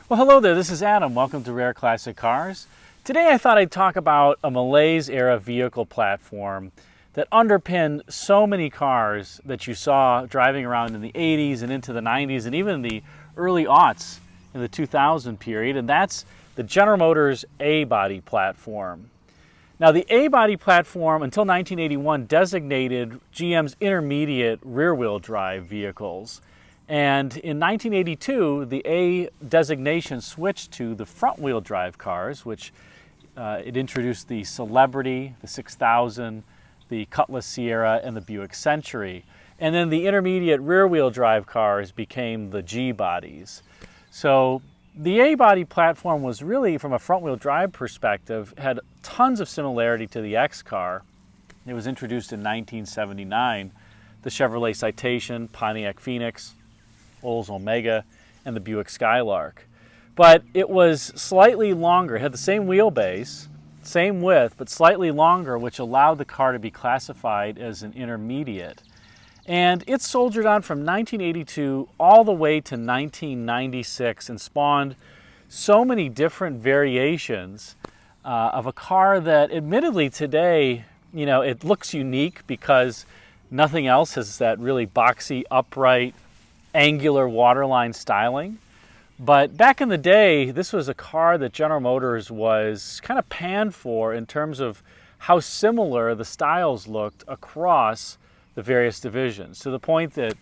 Well, hello there, this is Adam. Welcome to Rare Classic Cars. Today I thought I'd talk about a malaise era vehicle platform that underpinned so many cars that you saw driving around in the 80s and into the 90s and even the early aughts in the 2000 period, and that's the General Motors A-body platform. Now, the A-body platform until 1981 designated GM's intermediate rear-wheel drive vehicles. And in 1982, the A designation switched to the front-wheel drive cars, which it introduced the Celebrity, the 6000, the Cutlass Ciera, and the Buick Century. And then the intermediate rear-wheel drive cars became the G bodies. So the A-body platform was really, from a front-wheel drive perspective, had tons of similarity to the X car. It was introduced in 1979, the Chevrolet Citation, Pontiac Phoenix, Oldsmobile, and the Buick Skylark. But it was slightly longer. It had the same wheelbase, same width, but slightly longer, which allowed the car to be classified as an intermediate. And it soldiered on from 1982 all the way to 1996 and spawned so many different variations of a car that admittedly today, it looks unique because nothing else has that really boxy, upright, angular waterline styling. But back in the day, this was a car that General Motors was kind of panned for in terms of how similar the styles looked across the various divisions, to the point that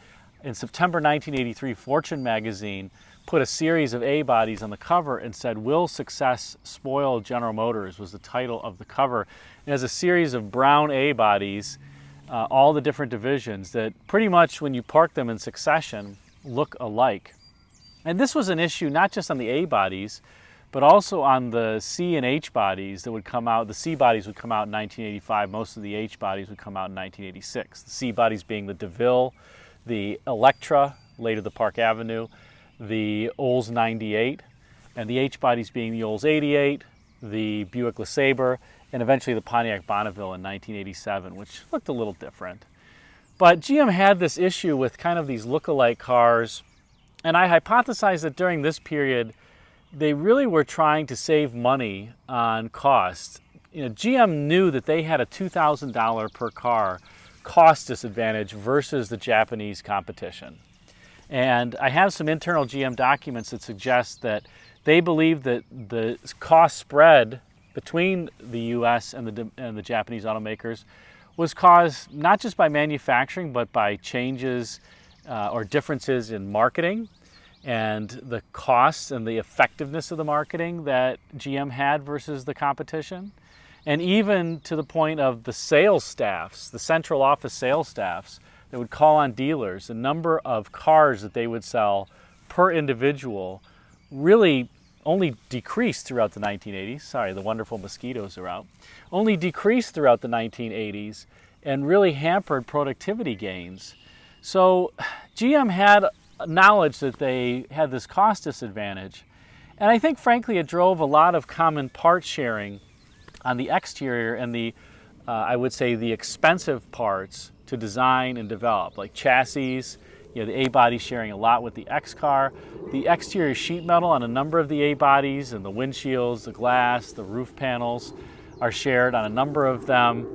in September 1983, Fortune magazine put a series of A-bodies on the cover and said, "Will success spoil General Motors?" was the title of the cover. It has a series of brown A-bodies, all the different divisions that pretty much, when you park them in succession, look alike. And this was an issue not just on the A bodies, but also on the C and H bodies that would come out. The C bodies would come out in 1985. Most of the H bodies would come out in 1986. The C bodies being the DeVille, the Electra, later the Park Avenue, the Olds 98, and the H bodies being the Olds 88, the Buick LeSabre, and eventually the Pontiac Bonneville in 1987, which looked a little different. But GM had this issue with kind of these look-alike cars, and I hypothesized that during this period, they really were trying to save money on cost. GM knew that they had a $2,000 per car cost disadvantage versus the Japanese competition. And I have some internal GM documents that suggest that they believe that the cost spread between the US and the Japanese automakers was caused not just by manufacturing, but by changes or differences in marketing and the costs and the effectiveness of the marketing that GM had versus the competition. And even to the point of the sales staffs, the central office sales staffs that would call on dealers, the number of cars that they would sell per individual really only decreased throughout the 1980s. Sorry, the wonderful mosquitoes are out. Only decreased throughout the 1980s and really hampered productivity gains. So GM had knowledge that they had this cost disadvantage. And I think, frankly, it drove a lot of common part sharing on the exterior and the, I would say, the expensive parts to design and develop, like chassis. The A-body sharing a lot with the X car. The exterior sheet metal on a number of the A-bodies and the windshields, the glass, the roof panels are shared on a number of them.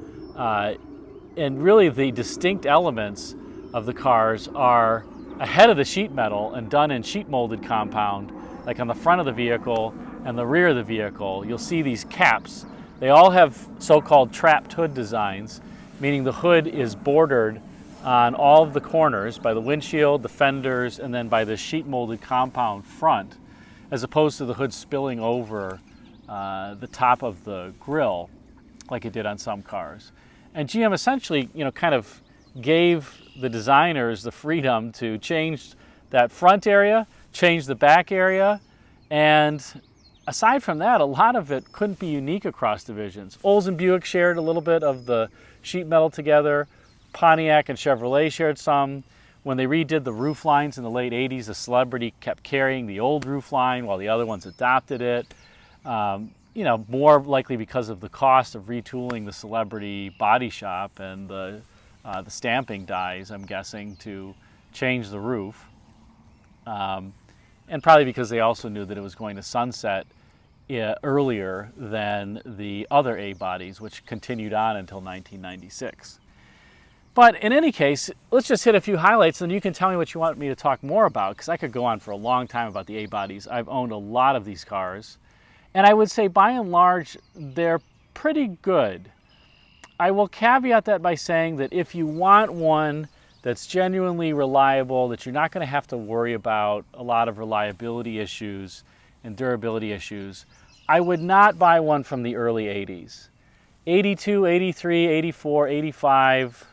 And really the distinct elements of the cars are ahead of the sheet metal and done in sheet molded compound, like on the front of the vehicle and the rear of the vehicle. You'll see these caps. They all have so-called trapped hood designs, meaning the hood is bordered on all of the corners by the windshield, the fenders, and then by the sheet molded compound front, as opposed to the hood spilling over the top of the grille like it did on some cars. And GM essentially, kind of gave the designers the freedom to change that front area, change the back area, and aside from that, a lot of it couldn't be unique across divisions. Olds and Buick shared a little bit of the sheet metal together. Pontiac and Chevrolet shared some. When they redid the roof lines in the late 80s, the Celebrity kept carrying the old roof line while the other ones adopted it. More likely because of the cost of retooling the Celebrity body shop and the stamping dies, I'm guessing, to change the roof. and probably because they also knew that it was going to sunset earlier than the other A bodies, which continued on until 1996. But in any case, let's just hit a few highlights, and you can tell me what you want me to talk more about, because I could go on for a long time about the A bodies. I've owned a lot of these cars, and I would say by and large they're pretty good. I will caveat that by saying that if you want one that's genuinely reliable, that you're not going to have to worry about a lot of reliability issues and durability issues, I would not buy one from the early 80s. 82, 83, 84, 85,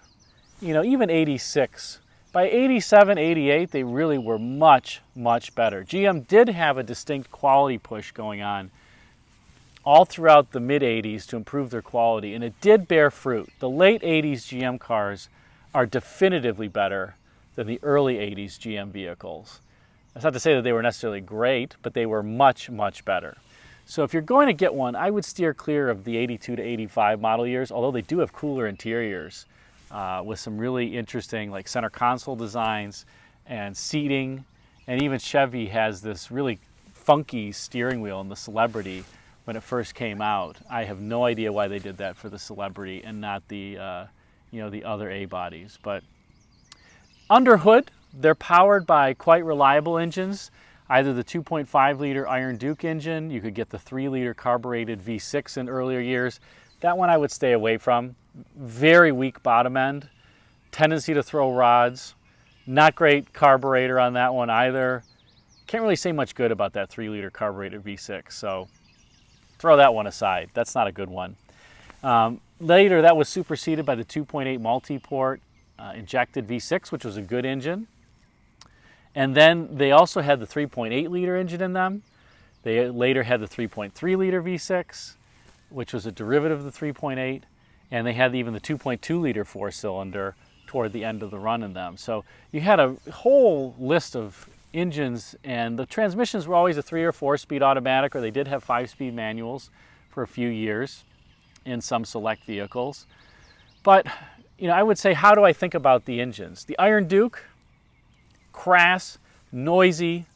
even 86. By 87, 88, they really were much, much better. GM did have a distinct quality push going on all throughout the mid-80s to improve their quality, and it did bear fruit. The late 80s GM cars are definitively better than the early 80s GM vehicles. That's not to say that they were necessarily great, but they were much, much better. So if you're going to get one, I would steer clear of the 82 to 85 model years, although they do have cooler interiors with some really interesting like center console designs and seating. And even Chevy has this really funky steering wheel in the Celebrity when it first came out. I have no idea why they did that for the Celebrity and not the the other A bodies. But under hood, they're powered by quite reliable engines. Either the 2.5 liter Iron Duke engine, you could get the 3 liter carbureted V6 in earlier years. That one I would stay away from. Very weak bottom end, tendency to throw rods, not great carburetor on that one either. Can't really say much good about that 3 liter carbureted V6, so throw that one aside. That's not a good one. Later, that was superseded by the 2.8 multi-port injected V6, which was a good engine. And then they also had the 3.8 liter engine in them. They later had the 3.3 liter V6, which was a derivative of the 3.8. And they had even the 2.2 liter four-cylinder toward the end of the run in them. So you had a whole list of engines, and the transmissions were always a 3 or 4-speed automatic, or they did have 5-speed manuals for a few years in some select vehicles. But I would say, how do I think about the engines? The Iron Duke, crass, noisy,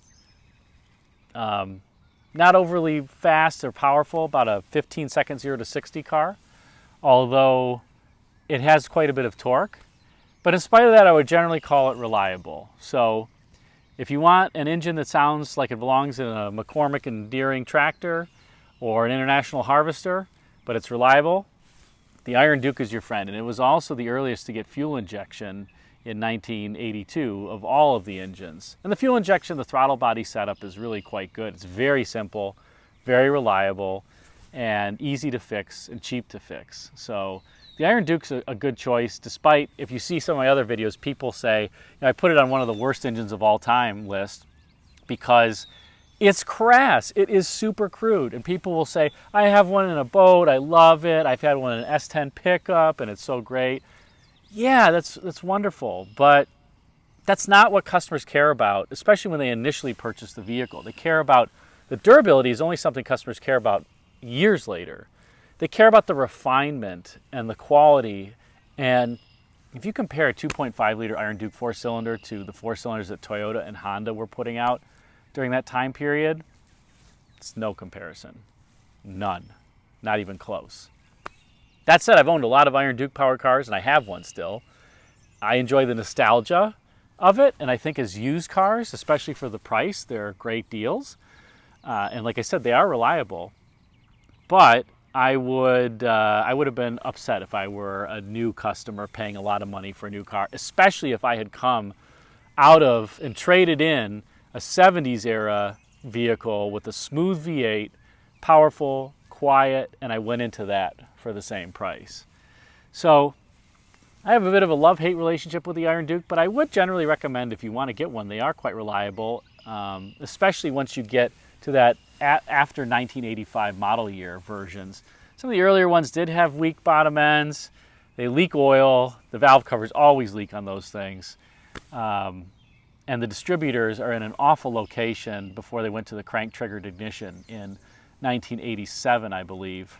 not overly fast or powerful, about a 15-second 0 to 60 car, although it has quite a bit of torque. But in spite of that, I would generally call it reliable. So if you want an engine that sounds like it belongs in a McCormick and Deering tractor or an International Harvester, but it's reliable, the Iron Duke is your friend. And it was also the earliest to get fuel injection in 1982 of all of the engines. And the fuel injection, the throttle body setup is really quite good. It's very simple, very reliable, and easy to fix and cheap to fix. So the Iron Duke's a good choice, despite, if you see some of my other videos, people say, I put it on one of the worst engines of all time list because it's crass. It is super crude. And people will say, I have one in a boat, I love it. I've had one in an S10 pickup and it's so great. Yeah, that's wonderful, but that's not what customers care about, especially when they initially purchase the vehicle. They care about, the durability is only something customers care about years later. They care about the refinement and the quality. And if you compare a 2.5 liter Iron Duke 4-cylinder to the 4-cylinders that Toyota and Honda were putting out during that time period, it's no comparison. None. Not even close. That said, I've owned a lot of Iron Duke powered cars, and I have one still. I enjoy the nostalgia of it, and I think as used cars, especially for the price, they're great deals. And like I said, they are reliable. But I would have been upset if I were a new customer paying a lot of money for a new car, especially if I had come out of and traded in a 70s era vehicle with a smooth V8, powerful, quiet, and I went into that for the same price. So I have a bit of a love-hate relationship with the Iron Duke, but I would generally recommend, if you want to get one, they are quite reliable, especially once you get to that after 1985 model year versions. Some of the earlier ones did have weak bottom ends. They leak oil. The valve covers always leak on those things. And the distributors are in an awful location before they went to the crank-triggered ignition in 1987, I believe.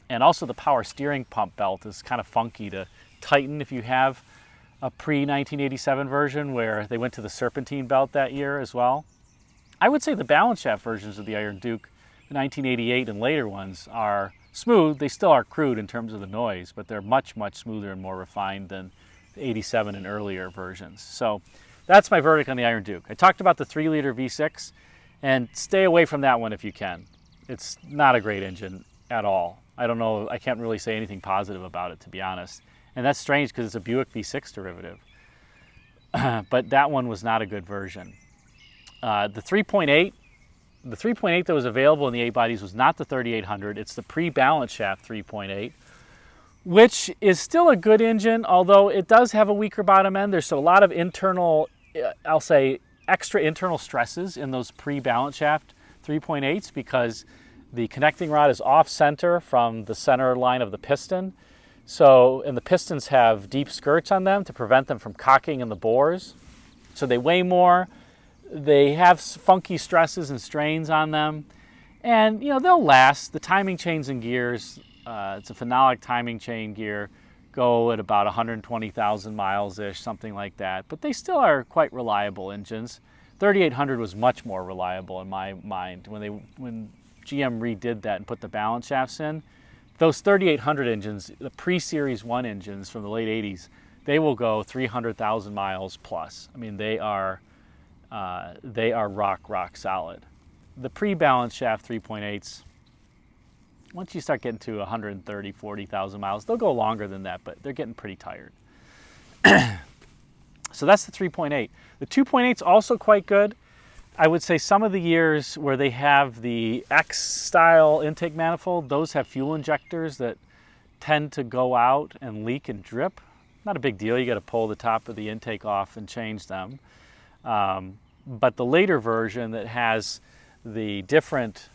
And also the power steering pump belt is kind of funky to tighten if you have a pre-1987 version where they went to the serpentine belt that year as well. I would say the balance shaft versions of the Iron Duke, the 1988 and later ones, are smooth. They still are crude in terms of the noise, but they're much, much smoother and more refined than the 87 and earlier versions. So that's my verdict on the Iron Duke. I talked about the 3-liter V6, and stay away from that one if you can. It's not a great engine at all. I don't know, I can't really say anything positive about it, to be honest. And that's strange because it's a Buick V6 derivative. But that one was not a good version. The 3.8 that was available in the A-bodies was not the 3800. It's the pre-balance shaft 3.8, which is still a good engine, although it does have a weaker bottom end. There's a lot of internal, I'll say, extra internal stresses in those pre-balance shaft 3.8s because the connecting rod is off-center from the center line of the piston. So, and the pistons have deep skirts on them to prevent them from cocking in the bores. So they weigh more. They have funky stresses and strains on them. And, you know, they'll last. The timing chains and gears, it's a phenolic timing chain gear, go at about 120,000 miles-ish, something like that. But they still are quite reliable engines. 3800 was much more reliable in my mind. When GM redid that and put the balance shafts in, those 3800 engines, the pre-Series 1 engines from the late 80s, they will go 300,000 miles plus. I mean, they are rock solid. The pre-balance shaft 3.8s, once you start getting to 130, 40,000 miles, they'll go longer than that, but they're getting pretty tired. So that's the 3.8. The 2.8's also quite good. I would say some of the years where they have the X-style intake manifold, those have fuel injectors that tend to go out and leak and drip. Not a big deal. You got to pull the top of the intake off and change them. But the later version that has the different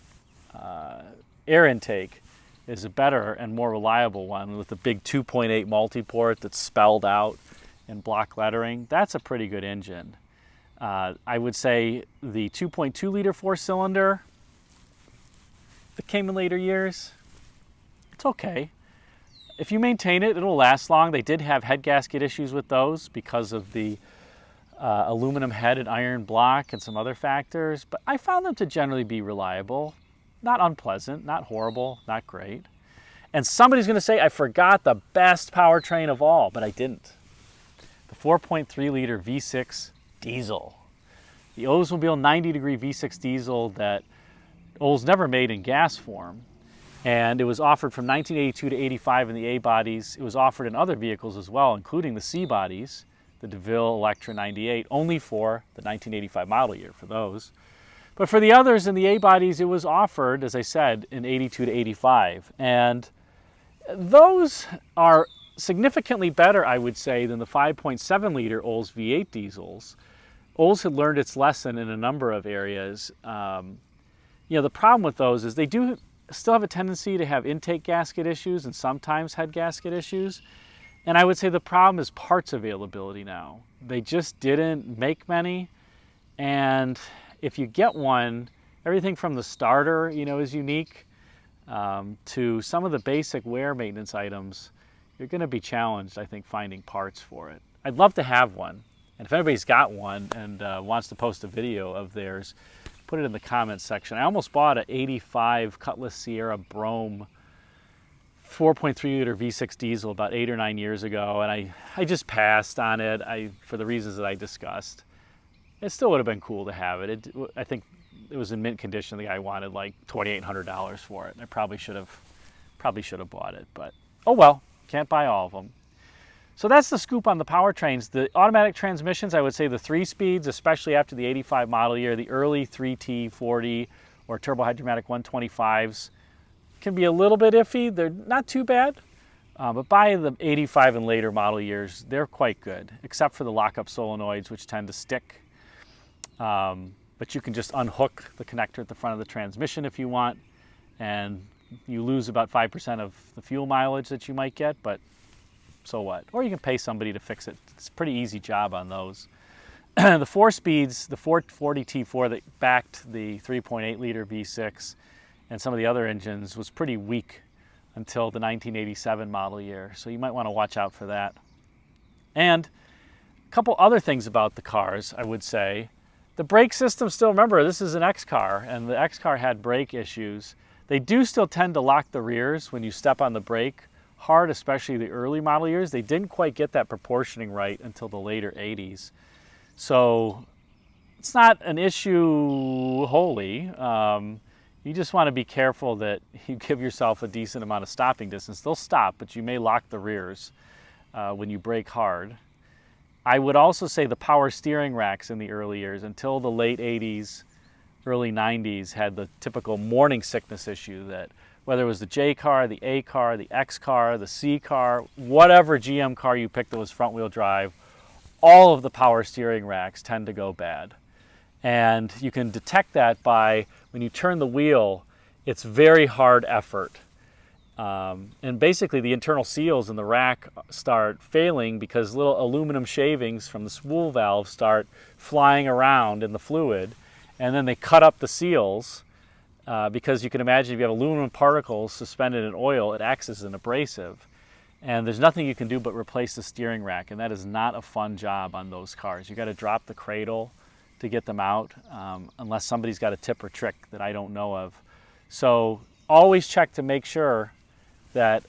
air intake is a better and more reliable one with the big 2.8 multi-port that's spelled out in block lettering. That's a pretty good engine. I would say the 2.2 liter 4-cylinder that came in later years, it's okay. If you maintain it, it'll last long. They did have head gasket issues with those because of the aluminum head and iron block and some other factors, but I found them to generally be reliable. Not unpleasant, not horrible, not great. And somebody's going to say, I forgot the best powertrain of all, but I didn't. The 4.3 liter V6 diesel. The Oldsmobile 90-degree V6 diesel that Olds never made in gas form. And it was offered from 1982 to 85 in the A-bodies. It was offered in other vehicles as well, including the C-bodies, the DeVille Electra 98, only for the 1985 model year for those. But for the others in the A-bodies, it was offered, as I said, in 82 to 85. And those are significantly better, I would say, than the 5.7 liter Olds V8 diesels. Olds had learned its lesson in a number of areas. The problem with those is they do still have a tendency to have intake gasket issues and sometimes head gasket issues. And I would say the problem is parts availability now. They just didn't make many. And if you get one, everything from the starter, is unique, to some of the basic wear maintenance items, you're going to be challenged, I think, finding parts for it. I'd love to have one. And if anybody's got one and wants to post a video of theirs, put it in the comments section. I almost bought an 85 Cutlass Ciera Brougham 4.3 liter V6 diesel about 8 or 9 years ago, and I just passed on it for the reasons that I discussed. It still would have been cool to have it. I think it was in mint condition. The guy wanted like $2,800 for it. And I probably should have bought it, but oh well, can't buy all of them. So that's the scoop on the powertrains. The automatic transmissions, I would say the 3-speeds, especially after the 85 model year, the early 3T40 or turbo hydromatic 125s can be a little bit iffy. They're not too bad, but by the 85 and later model years, they're quite good, except for the lockup solenoids, which tend to stick. But you can just unhook the connector at the front of the transmission if you want, and you lose about 5% of the fuel mileage that you might get, but so what? Or you can pay somebody to fix it. It's a pretty easy job on those. The 4-speeds, the 440 T4 that backed the 3.8 liter V6 and some of the other engines was pretty weak until the 1987 model year. So you might want to watch out for that. And a couple other things about the cars, I would say. The brake system still, remember, this is an X car, and the X car had brake issues. They do still tend to lock the rears when you step on the brake hard, especially the early model years. They didn't quite get that proportioning right until the later 80s. So it's not an issue wholly. You just want to be careful that you give yourself a decent amount of stopping distance. They'll stop, but you may lock the rears when you brake hard. I would also say the power steering racks in the early years, until the late 80s, early 90s, had the typical morning sickness issue that whether it was the J car, the A car, the X car, the C car, whatever GM car you picked that was front wheel drive, all of the power steering racks tend to go bad. And you can detect that by when you turn the wheel, it's very hard effort. And basically the internal seals in the rack start failing because little aluminum shavings from the spool valve start flying around in the fluid, and then they cut up the seals because you can imagine if you have aluminum particles suspended in oil, it acts as an abrasive. And there's nothing you can do but replace the steering rack, and that is not a fun job on those cars. You got to drop the cradle to get them out, unless somebody's got a tip or trick that I don't know of. So always check to make sure that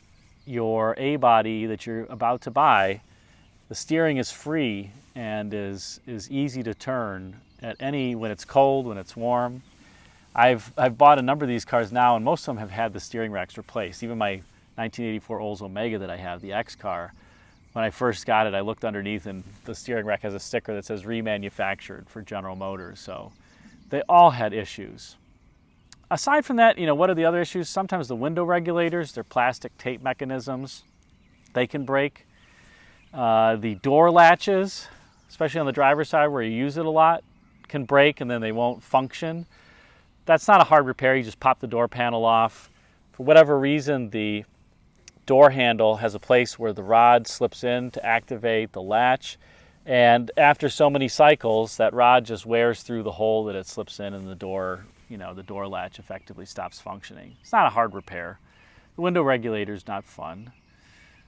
your A-body that you're about to buy, the steering is free and is easy to turn at when it's cold, when it's warm. I've bought a number of these cars now, and most of them have had the steering racks replaced. Even my 1984 Oldsmobile that I have, the X car, when I first got it, I looked underneath and the steering rack has a sticker that says remanufactured for General Motors. So they all had issues. Aside from that, what are the other issues? Sometimes the window regulators, they're plastic tape mechanisms, they can break. The door latches, especially on the driver's side where you use it a lot, can break and then they won't function. That's not a hard repair. You just pop the door panel off. For whatever reason, the door handle has a place where the rod slips in to activate the latch, and after so many cycles that rod just wears through the hole that it slips in, and the door latch effectively stops functioning. It's not a hard repair. The window regulator is not fun.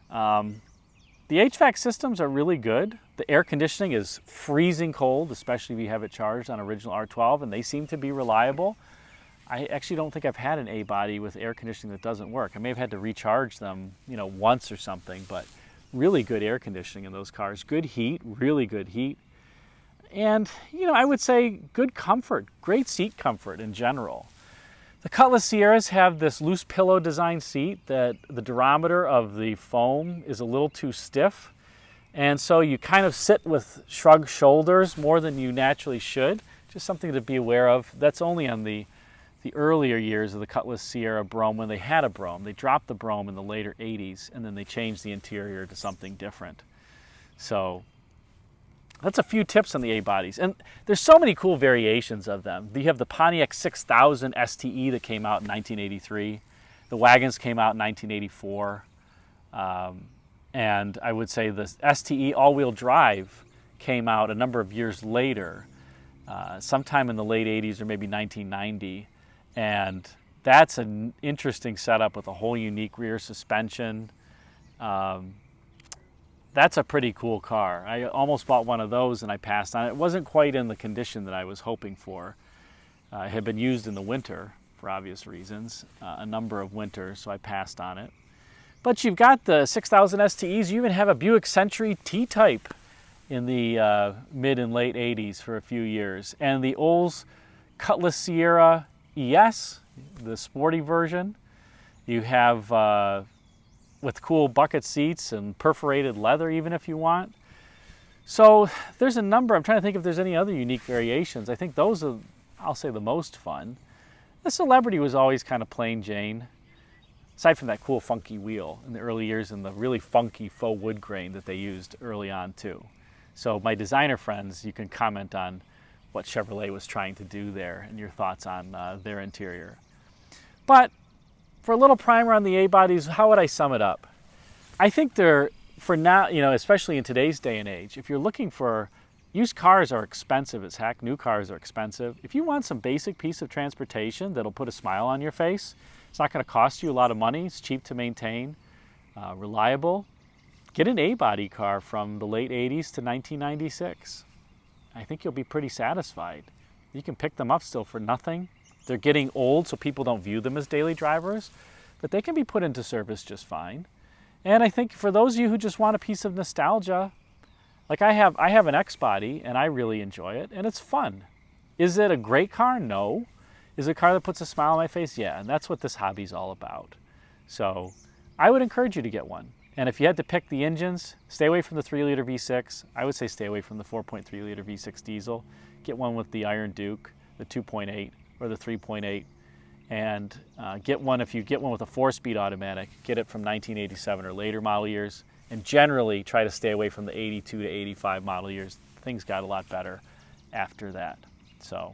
The HVAC systems are really good. The air conditioning is freezing cold, especially if you have it charged on original R12, and they seem to be reliable. I actually don't think I've had an A-body with air conditioning that doesn't work. I may have had to recharge them, once or something, but really good air conditioning in those cars. Good heat, really good heat. And, I would say good comfort, great seat comfort in general. The Cutlass Cieras have this loose pillow design seat that the durometer of the foam is a little too stiff. And so you kind of sit with shrugged shoulders more than you naturally should. Just something to be aware of. That's only on the earlier years of the Cutlass Ciera Brougham when they had a Brougham. They dropped the Brougham in the later 80s and then they changed the interior to something different. So that's a few tips on the A-bodies. And there's so many cool variations of them. You have the Pontiac 6000 STE that came out in 1983. The wagons came out in 1984. And I would say the STE all-wheel drive came out a number of years later, sometime in the late 80s or maybe 1990. And that's an interesting setup with a whole unique rear suspension. That's a pretty cool car. I almost bought one of those and I passed on it. It wasn't quite in the condition that I was hoping for. It had been used in the winter for obvious reasons, a number of winters, so I passed on it. But you've got the 6000 STEs. You even have a Buick Century T-Type in the mid and late 80s for a few years. And the Olds Cutlass Ciera ES, the sporty version. You have with cool bucket seats and perforated leather even if you want. So there's a number. I'm trying to think if there's any other unique variations. I think those are, I'll say, the most fun. The Celebrity was always kind of plain Jane, aside from that cool funky wheel in the early years and the really funky faux wood grain that they used early on too. So my designer friends, you can comment on what Chevrolet was trying to do there and your thoughts on their interior. But for a little primer on the A-bodies, how would I sum it up? I think they're, for now, especially in today's day and age, if you're looking for, used cars are expensive as heck, new cars are expensive. If you want some basic piece of transportation that'll put a smile on your face, it's not going to cost you a lot of money, it's cheap to maintain, reliable, get an A-body car from the late 80s to 1996. I think you'll be pretty satisfied. You can pick them up still for nothing. They're getting old, so people don't view them as daily drivers, but they can be put into service just fine. And I think for those of you who just want a piece of nostalgia, like I have an X-Body and I really enjoy it and it's fun. Is it a great car? No. Is it a car that puts a smile on my face? Yeah, and that's what this hobby's all about. So I would encourage you to get one. And if you had to pick the engines, stay away from the 3-liter V6. I would say stay away from the 4.3-liter V6 diesel. Get one with the Iron Duke, the 2.8 or the 3.8. And get one, if you get one with a 4-speed automatic, get it from 1987 or later model years. And generally try to stay away from the 82 to 85 model years. Things got a lot better after that. So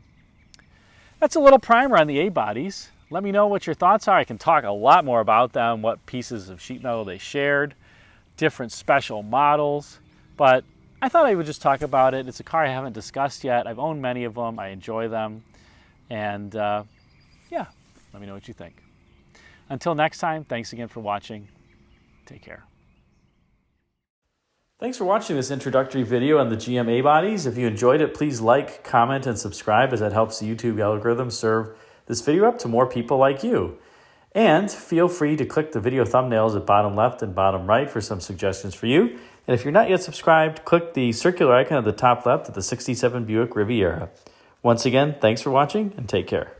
that's a little primer on the A-bodies. Let me know what your thoughts are. I can talk a lot more about them, what pieces of sheet metal they shared, different special models. But I thought I would just talk about it. It's a car I haven't discussed yet. I've owned many of them. I enjoy them. And yeah, let me know what you think. Until next time, thanks again for watching. Take care. Thanks for watching this introductory video on the GM A-bodies. If you enjoyed it, please like, comment, and subscribe as that helps the YouTube algorithm serve this video up to more people like you. And feel free to click the video thumbnails at bottom left and bottom right for some suggestions for you. And if you're not yet subscribed, click the circular icon at the top left of the '67 Buick Riviera. Once again, thanks for watching and take care.